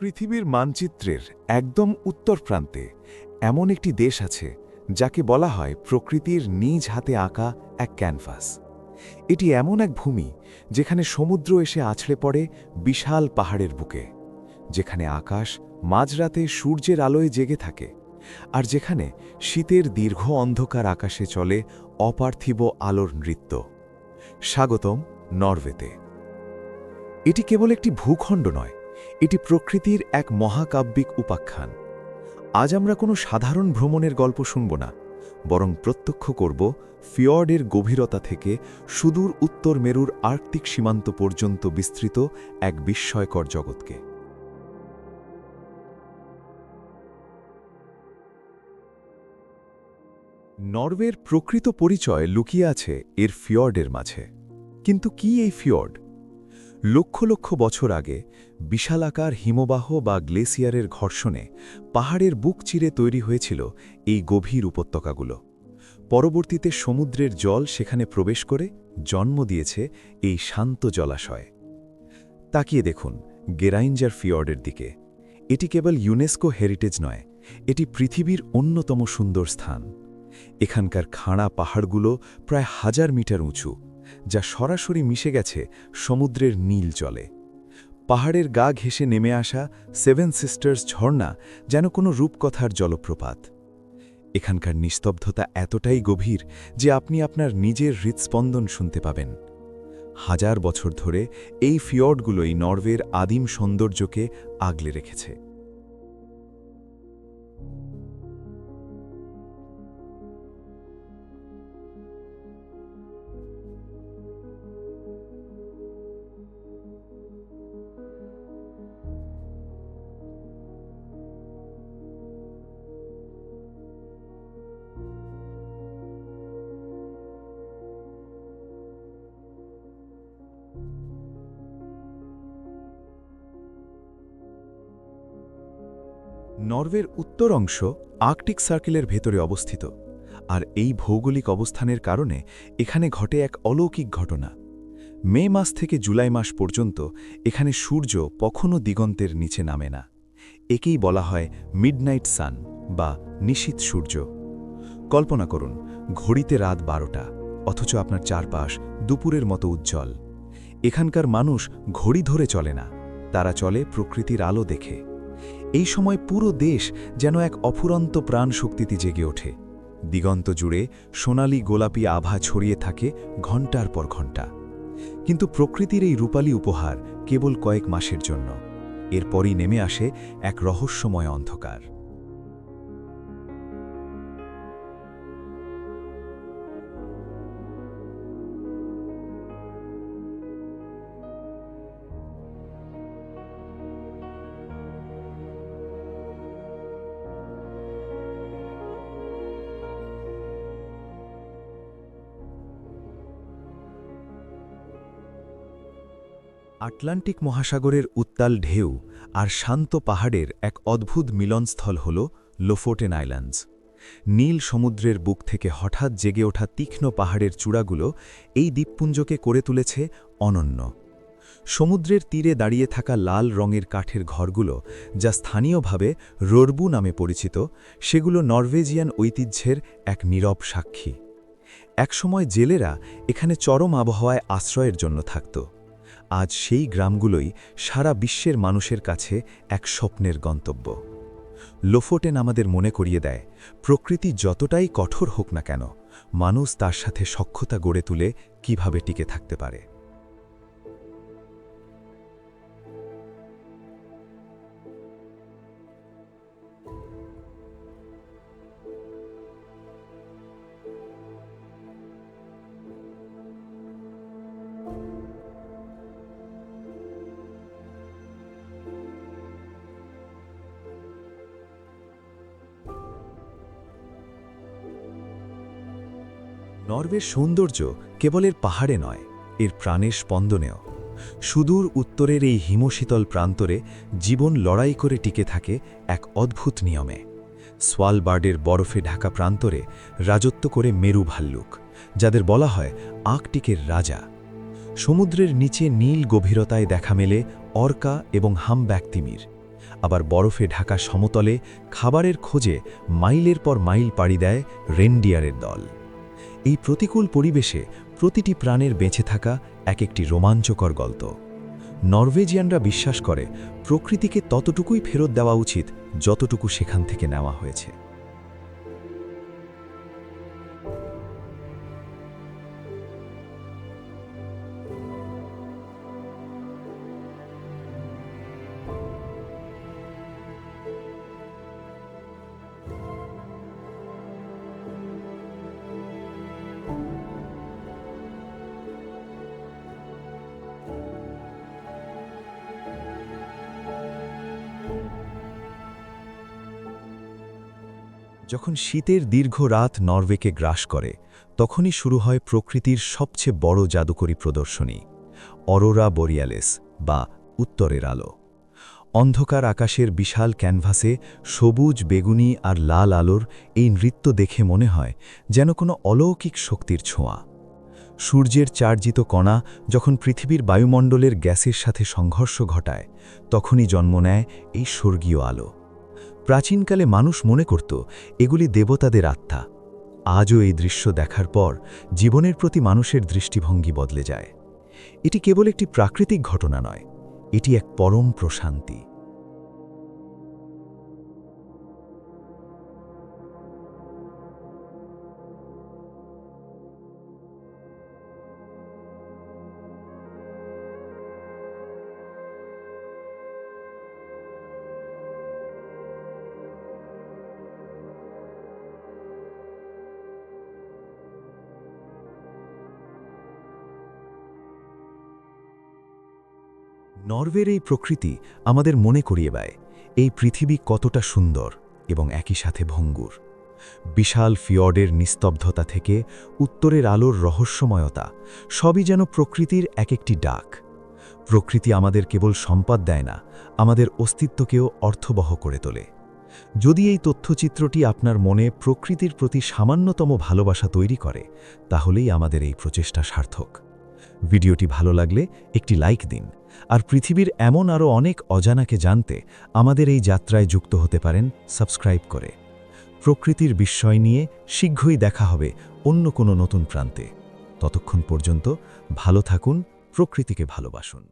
পৃথিবীর মানচিত্রের একদম উত্তর প্রান্তে এমন একটি দেশ আছে যাকে বলা হয় প্রকৃতির নিজ হাতে আঁকা এক ক্যানভাস। এটি এমন এক ভূমি যেখানে সমুদ্র এসে আছড়ে পড়ে বিশাল পাহাড়ের বুকে, যেখানে আকাশ মাঝরাতে সূর্যের আলোয় জেগে থাকে, আর যেখানে শীতের দীর্ঘ অন্ধকার আকাশে চলে অপার্থিব আলোর নৃত্য। স্বাগতম নরওয়েতে। এটি কেবল একটি ভূখণ্ড নয়, এটি প্রকৃতির এক মহাকাব্যিক উপাখ্যান। আজ আমরা কোনো সাধারণ ভ্রমণের গল্প শুনব না, বরং প্রত্যক্ষ করব ফিয়র্ডের গভীরতা থেকে সুদূর উত্তর মেরুর আর্কটিক সীমান্ত পর্যন্ত বিস্তৃত এক বিস্ময়কর জগৎকে। নরওয়ের প্রকৃত পরিচয় লুকিয়ে আছে এর ফিয়র্ডের মাঝে। কিন্তু কি এই ফিয়র্ড? লক্ষ লক্ষ বছর আগে বিশালাকার হিমবাহ বা গ্লেসিয়ারের ঘর্ষণে পাহাড়ের বুক চিরে তৈরি হয়েছিল এই গভীর উপত্যকাগুলো। পরবর্তীতে সমুদ্রের জল সেখানে প্রবেশ করে জন্ম দিয়েছে এই শান্ত জলাশয়। তাকিয়ে দেখুন গেরাইঞ্জার ফিয়র্ডের দিকে। এটি কেবল ইউনেস্কো হেরিটেজ নয়, এটি পৃথিবীর অন্যতম সুন্দর স্থান। এখানকার খাড়া পাহাড়গুলো প্রায় 1000 মিটার উঁচু, যা সরাসরি মিশে গেছে সমুদ্রের নীল জলে। পাহাড়ের গা ঘেঁষে নেমে আসা 7 সিস্টার্স ঝর্ণা যেন কোনো রূপকথার জলপ্রপাত। এখানকার নিস্তব্ধতা এতটাই গভীর যে আপনি আপনার নিজের হৃৎস্পন্দন শুনতে পাবেন। 1000 বছর ধরে এই ফিয়র্ডগুলোই নরওয়ের আদিম সৌন্দর্যকে আগলে রেখেছে। নরওয়ের উত্তর অংশ আর্কটিক সার্কেলের ভেতরে অবস্থিত, আর এই ভৌগোলিক অবস্থানের কারণে এখানে ঘটে এক অলৌকিক ঘটনা। মে মাস থেকে জুলাই মাস পর্যন্ত এখানে সূর্য কখনো দিগন্তের নিচে নামে না। একেই বলা হয় মিডনাইট সান বা নিশীথ সূর্য। কল্পনা করুন, ঘড়িতে রাত 12টা, অথচ আপনার চারপাশ দুপুরের মতো উজ্জ্বল। এখানকার মানুষ ঘড়ি ধরে চলে না, তারা চলে প্রকৃতির আলো দেখে। এই সময় পুরো দেশ যেন এক অফুরন্ত প্রাণ শক্তিতে জেগে ওঠে। দিগন্ত জুড়ে সোনালি গোলাপি আভা ছড়িয়ে থাকে ঘণ্টার পর ঘণ্টা। কিন্তু প্রকৃতির এই রূপালী উপহার কেবল কয়েক মাসের জন্য। এরপরই নেমে আসে এক রহস্যময় অন্ধকার। আটলান্টিক মহাসাগরের উত্তাল ঢেউ আর শান্ত পাহাড়ের এক অদ্ভুত মিলনস্থল হল লোফোটেন আইল্যান্ডস। নীল সমুদ্রের বুক থেকে হঠাৎ জেগে ওঠা তীক্ষ্ণ পাহাড়ের চূড়াগুলো এই দ্বীপপুঞ্জকে করে তুলেছে অনন্য। সমুদ্রের তীরে দাঁড়িয়ে থাকা লাল রঙের কাঠের ঘরগুলো, যা স্থানীয়ভাবে রোরবু নামে পরিচিত, সেগুলো নরওয়েজিয়ান ঐতিহ্যের এক নীরব সাক্ষী। একসময় জেলেরা এখানে চরম আবহাওয়ায় আশ্রয়ের জন্য থাকত। আজ সেই গ্রামগুলোই সারা বিশ্বের মানুষের কাছে এক স্বপ্নের গন্তব্য। লোফোটেন আমাদের মনে করিয়ে দেয়, প্রকৃতি যতটাই কঠোর হোক না কেন, মানুষ তার সাথে সখ্যতা গড়ে তুলে কিভাবে টিকে থাকতে পারে। নরওয়ের সৌন্দর্য কেবল এর পাহাড়ে নয়, এর প্রাণের স্পন্দনেও। সুদূর উত্তরের এই হিমশীতল প্রান্তরে জীবন লড়াই করে টিকে থাকে এক অদ্ভুত নিয়মে। সোয়ালবার্ডের বরফে ঢাকা প্রান্তরে রাজত্ব করে মেরু ভাল্লুক, যাদের বলা হয় আর্কটিকের রাজা। সমুদ্রের নিচে নীল গভীরতায় দেখা মেলে অর্কা এবং হামব্যাক তিমির, আবার বরফে ঢাকা সমতলে খাবারের খোঁজে মাইলের পর মাইল পাড়ি দেয় রেনডিয়ারের দল। এই প্রতিকূল পরিবেশে প্রতিটি প্রাণের বেঁচে থাকা এক একটি রোমাঞ্চকর গল্প। নরওয়েজিয়ানরা বিশ্বাস করে প্রকৃতিকে ততটুকুই ফেরত দেওয়া উচিত যতটুকু সেখান থেকে নেওয়া হয়েছে। যখন শীতের দীর্ঘ রাত নরওয়েকে গ্রাস করে, তখনই শুরু হয় প্রকৃতির সবচেয়ে বড় জাদুকরী প্রদর্শনী, অরোরা বোরিয়ালিস বা উত্তরের আলো। অন্ধকার আকাশের বিশাল ক্যানভাসে সবুজ, বেগুনি আর লাল আলোর এই নৃত্য দেখে মনে হয় যেন কোনো অলৌকিক শক্তির ছোঁয়া। সূর্যের চার্জিত কণা যখন পৃথিবীর বায়ুমণ্ডলের গ্যাসের সাথে সংঘর্ষ ঘটায়, তখনই জন্ম নেয় এই স্বর্গীয় আলো। প্রাচীনকালে মানুষ মনে করত এগুলি দেবতাদের আত্মা। আজও এই দৃশ্য দেখার পর জীবনের প্রতি মানুষের দৃষ্টিভঙ্গি বদলে যায়। এটি কেবল একটি প্রাকৃতিক ঘটনা নয়, এটি এক পরম প্রশান্তি। নরওয়ের এই প্রকৃতি আমাদের মনে করিয়ে দেয় এই পৃথিবী কতটা সুন্দর এবং একই সাথে ভঙ্গুর। বিশাল ফিয়র্ডের নিস্তব্ধতা থেকে উত্তরের আলোর রহস্যময়তা, সবই যেন প্রকৃতির এক একটি ডাক। প্রকৃতি আমাদের কেবল সম্পদ দেয় না, আমাদের অস্তিত্বকেও অর্থবহ করে তোলে। যদি এই তথ্যচিত্রটি আপনার মনে প্রকৃতির প্রতি সামান্যতম ভালোবাসা তৈরি করে, তাহলেই আমাদের এই প্রচেষ্টা সার্থক। ভিডিওটি ভালো লাগলে একটি লাইক দিন, আর পৃথিবীর এমন আরও অনেক অজানাকে জানতে আমাদের এই যাত্রায় যুক্ত হতে পারেন সাবস্ক্রাইব করে। প্রকৃতির বিস্ময় নিয়ে শীঘ্রই দেখা হবে অন্য কোনো নতুন প্রান্তে। ততক্ষণ পর্যন্ত ভালো থাকুন, প্রকৃতিকে ভালোবাসুন।